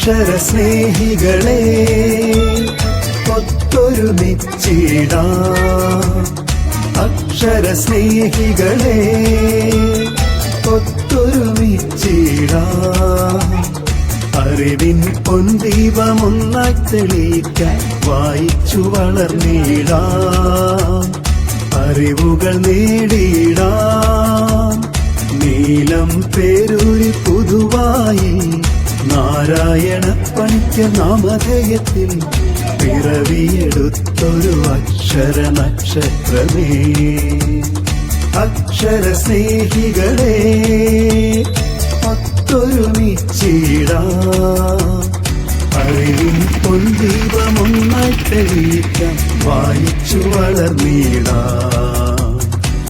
അക്ഷര സ്നേഹികളെ ഒത്തൊരുമിച്ചിടാം. അക്ഷര സ്നേഹികളെ ഒത്തൊരുമിച്ചിടാം. അറിവിൻ പൊൻദീപമൊന്നായി തെളിയിക്കാൻ വായിച്ചു വളർന്നിടാം. അറിവുകൾ നേടിയിടാം. നീലം പേരൂരി പുതുവായി നാരായണ പണിക്ക് നാമധേയത്തിൽ പിറവിയെടുത്തൊരു അക്ഷര നക്ഷത്രമേ. അക്ഷര സ്നേഹികളെ ഒത്തൊരുമിച്ചിടാം. അറിവിൻ പൊൻദീപമൊന്നായി തെളിയിക്കാൻ വായിച്ചു വളർന്നിടാം.